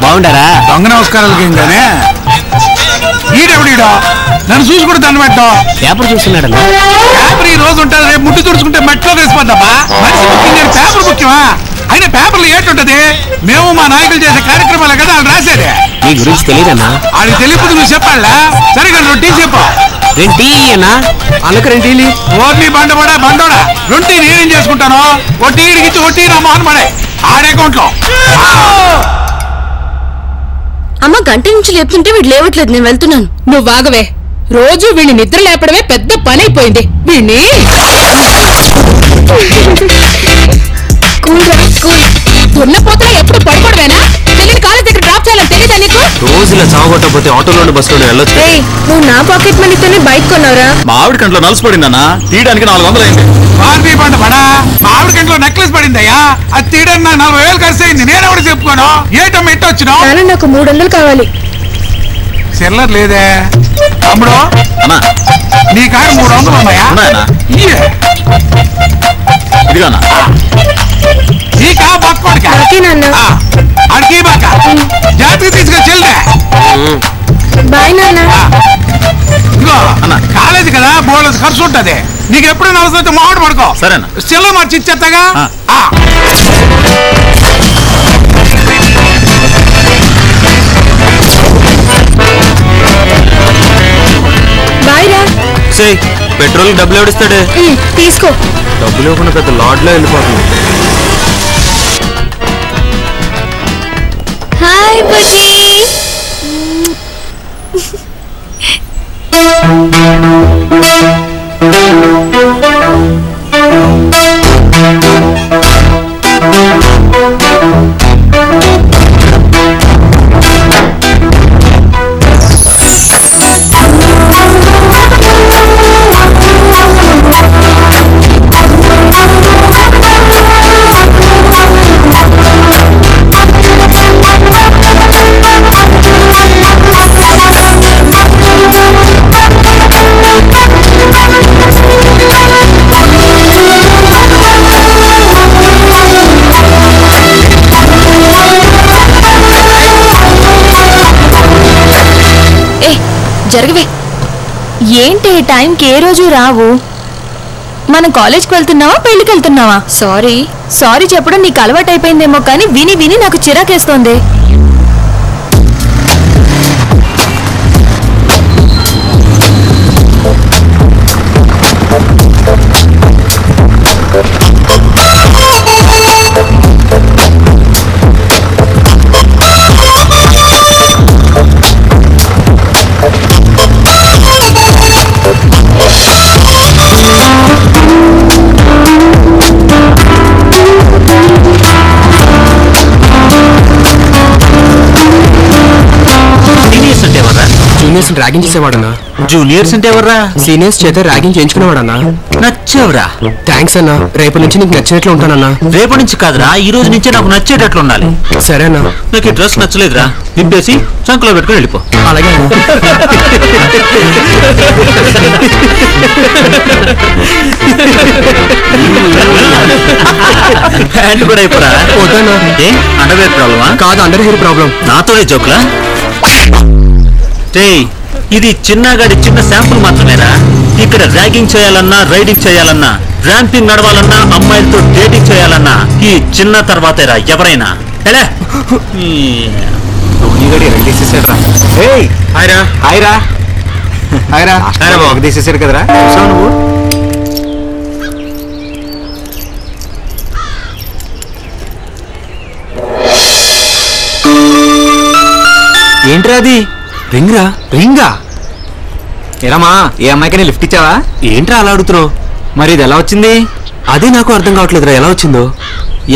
బాగుండారా? దొంగ నమస్కారాలకి ఏంటనే ఈడెవడీడో నన్ను చూసి కూడా దండ పెట్టావు. పేపర్ చూస్తున్నాడు. పేపర్ ఈ రోజు ఉంటుంది, రేపు ముట్టు తుడుచుకుంటే మట్టిలో కలిసిపోద్దామా? మనిషి ముఖ్యం పేపర్ ముఖ్యమా? అయినా పేపర్లు ఏంటుంటది? మేము మా నాయకులు చేసే కార్యక్రమాలే కదా వాళ్ళు రాసేది. నీ గురించి తెలియదన్నా? వాళ్ళకి తెలియదు, నువ్వు చెప్పాలా? సరిగా రొట్టి చెప్పు. రెంటీ అన్నా? అన్నకు రెంటీలి ఓర్ని బండబడా బండోడా రొట్టి నేనేం చేసుకుంటాను? ఒట్టి ఇడికిచ్చి ఒట్టి నా మోహన్ పడే ఆడే అకౌంట్లో. అమ్మ గంట నుంచి లేపుతుంటే వీడు లేవట్లేదు, నేను వెళ్తున్నాను. నువ్వు వాగవే, రోజు వీడిని నిద్ర లేపడమే పెద్ద పని అయిపోయింది. వీడిని దున్నపోతలా ఎప్పుడు పడుకోవడమేనా? చెల్లిని కాలేజ్ దగ్గర డ్రాప్ చేయాలని తెలియదా నీకు? రోజుల చావగొట్టకపోతే ఆటోలోని బస్సులో వెళ్ళొచ్చు. నువ్వు నా పాకెట్ మనీతోనే బైక్ కొన్నావురా? మా ఆవిడ కంట్లో నలుసు పడిందన్నా, తీయడానికి 400 అయింది. మామిడి కంట్లో నెక్లెస్ పడిందయ్యా, అది తీయడానికి నాకు 40,000 ఖర్చు అయింది. నేనెవడు చెప్పుకోను? ఏటమ్మ ఎట్టు వచ్చినావు? నాకు 300 కావాలి. చిల్లర లేదే తమ్ముడు. నీ కాడ 300 ఉన్నాయా? ఇదిగానా నీకా పక్కోడికి అడిగి బాక జాతికి తీసుకొచ్చెల్దే. బాయ్ నాన్న. ఇదిగో కాలేజీ కదా, బోర్డు ఖర్చు ఉంటది. నీకు ఎప్పుడైనా అవసరం అయితే మామిడి పడుకో. సరేనా? చెల్లో మార్చి ఇచ్చేస్తాగా. బాయ్ రా. పెట్రోల్ డబ్బులు ఎవడిస్తాడే? తీసుకో. డబ్బులు ఇవ్వకుండా పెద్ద లాడ్లో వెళ్ళిపోతుంది. హాయ్ బుజ్జి. జరగవే. ఏంటి టైంకి ఏ రోజు రావు? మనం కాలేజ్కి వెళ్తున్నావా పెళ్లికి వెళ్తున్నావా? సారీ చెప్పడం నీకు అలవాటు అయిపోయిందేమో కానీ విని విని నాకు చిరాకేస్తోంది. జూనియర్స్ ర్యాగింగ్ చేసేవాడన్నా. జూనియర్స్ అంటే ఎవర్రా? సీనియర్స్ చేత ర్యాగింగ్ చేయించుకునేవాడన్నా. నచ్చావురా. థ్యాంక్స్ అన్నా. రేపటి నుంచి నీకు నచ్చినట్లు ఉంటానన్నా. రేపటి నుంచి కాదురా, ఈ రోజు నుంచే నాకు నచ్చేటట్లు ఉండాలి. సరేనా? నాకు ఈ డ్రెస్ నచ్చలేదురా, నింపేసి చంకలో పెట్టుకుని వెళ్ళిపో. అలాగే. హ్యాండ్ కూడా అయిపోరా. పోతానా? ఏ అండర్వేర్ ప్రాబ్లమా? కాదు, అండర్ హెయిర్ ప్రాబ్లం. నాతోనే జోకులా? ఇది చిన్నగాడి చిన్న శాంపుల్ మాత్రమేరా. ఇక్కడ ర్యాగింగ్ చేయాలన్నా, రైడింగ్ చేయాలన్నా, ర్యాంపింగ్ నడవాలన్నా, అమ్మాయిలతో డేటింగ్ చేయాలన్నా ఈ చిన్న తర్వాతేరా ఎవరైనా. తీసేసాడు కదరా నువ్వు. ఏంట్రా అది? రింగా ఏరామా, ఏ అమ్మాయికైనా లిఫ్ట్ ఇచ్చావా? ఏంట్రా అలా అడుగుతున్నావు? మరి ఇది ఎలా వచ్చింది? అదే నాకు అర్థం కావట్లేదురా, ఎలా వచ్చిందో.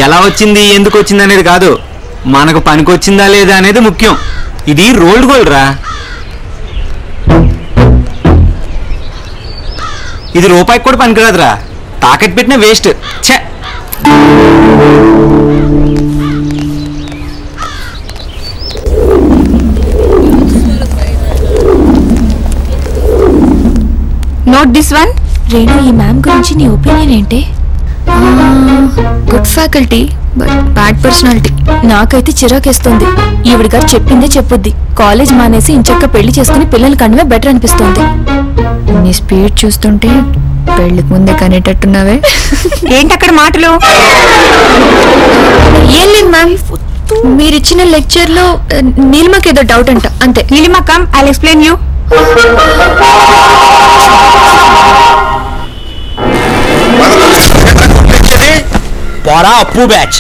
ఎలా వచ్చింది, ఎందుకు వచ్చింది అనేది కాదు, మనకు పనికొచ్చిందా లేదా అనేది ముఖ్యం. ఇది రోల్డ్ గోల్డ్ రా. ఇది రూపాయికి కూడా పనికిరాదురా, తాకట్టు పెట్టిన వేస్ట్. ఛే, నోట్ దిస్ వన్. రేణు, ఈ మ్యామ్ గురించి నీ ఒపీనియన్ ఏంటి? Good faculty but bad personality. నాకైతే చిరాకేస్తుంది. ఈవిడ గారు చెప్పిందే చెప్పుద్ది. కాలేజ్ మానేసి ఇంచక్క పెళ్లి చేసుకుని పిల్లలు కనవే బెటర్ అనిపిస్తోంది. నీ స్పీడ్ చూస్తుంటే పెళ్లికి ముందే కనేటట్టున్నావే. ఏంటి అక్కడ మాటలు? ఏం లేదు మ్యామ్, మీరిచ్చిన లెక్చర్ లో నీలిమకి ఏదో డౌట్ అంట, అంతే. Neelima come, I'll explain you. పోరా అప్పు బ్యాచ్.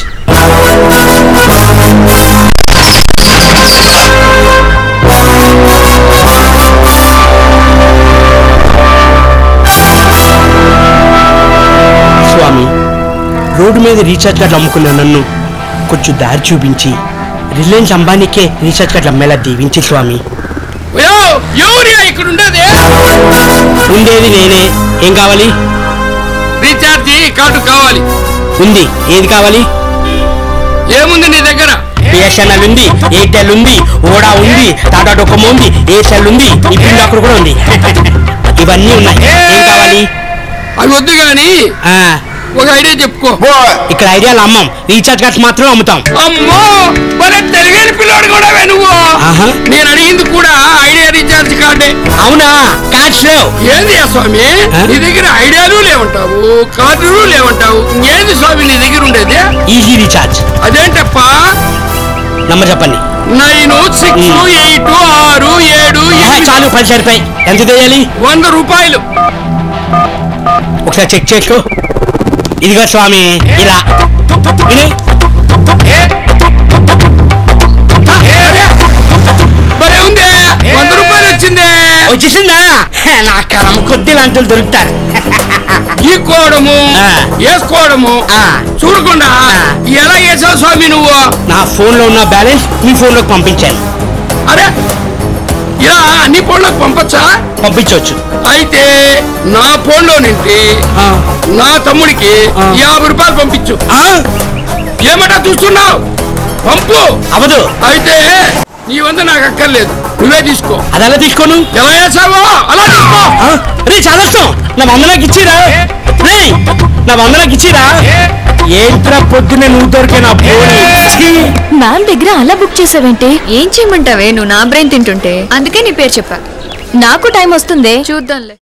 స్వామి, రోడ్డు మీద రీఛార్జ్ కార్డు అమ్ముకున్న నన్ను కొంచెం దారి చూపించి రిలయన్స్ అంబానీకే రీఛార్జ్ కార్డు అమ్మేలా దీవించి స్వామి. ఇక్కడ ఉండేది నేనే. ఏం కావాలి? రీఛార్జ్ కార్డు కావాలి. ఉంది. ఏది కావాలి? ఏముంది నీ దగ్గర? బిఎస్ఎన్ఎల్ ఉంది, ఎయిర్టెల్ ఉంది, ఓడా ఉంది, టాటా డొకోమో ఉంది, ఎయిర్సెల్ ఉంది, ఈ బిల్ డాక్టర్ కూడా ఉంది. ఇవన్నీ ఉన్నాయి. ఏం కావాలి? అవి వద్దు గాని ఒక ఐడియా చెప్పుకో. ఇక్కడ ఐడియాలు అమ్మం, రీఛార్జ్ కార్డ్స్ మాత్రం అమ్ముతాం. అమ్మో, మరి తెలియని పిల్లోడు కూడా నువ్వు. నేను అడిగింది కూడా ఐడియా రీఛార్జ్ కార్డే. అవునా? కార్డ్స్ లేవు. ఏంది స్వామి నీ దగ్గర? ఐడియాలు లేవంటావు, కార్డులు లేవంటావు. ఏంది స్వామి నీ దగ్గర ఉండేది? Easy recharge. అదేంటప్ప? నంబర్ చెప్పండి. 9667. చాలు, 10 సరిపోయి. ఎంత చేయాలి? 100 రూపాయలు. ఒకసారి చెక్ చేసుకో. ఇదిగో స్వామి, ఇలా మరి ఉంది. 100 రూపాయలు వచ్చిందే. వచ్చేసిందా? నా కరం కొద్ది లాంటి దొరుకుతారు. ఈకోవడము వేసుకోవడము చూడకుండా ఎలా వేసావు స్వామి నువ్వు? నా ఫోన్ లో ఉన్న బ్యాలెన్స్ మీ ఫోన్ లోకి పంపించాను. అరే, ఇలా అన్ని ఫోన్లోకి పంపొచ్చా? పంపించవచ్చు. అయితే నా ఫోన్ లో నుండి నా తమ్ముడికి 50 రూపాయలు పంపించు. ఏమటా చూస్తున్నావు? పంపు. అవదు. అయితే నీ వంద నాకు అక్కర్లేదు, నువ్వే తీసుకో. అది ఎలా తీసుకోను? ఎలా వేసావో అలా తీసుకో. రే చాదస్తాం, నా 100 నాకు ఇచ్చిరా. రే, నా 100 నాకు ఇచ్చిరా. ఏంట్రా పొద్దునే నువ్వు దొరికే నా పోనీ. మ్యామ్ దగ్గర అలా బుక్ చేసావేంటి? ఏం చేయమంటావే, నువ్వు నా బ్రెయిన్ తింటుంటే. అందుకే నీ పేరు చెప్పా. నాకు టైం వస్తుందే చూద్దాంలే.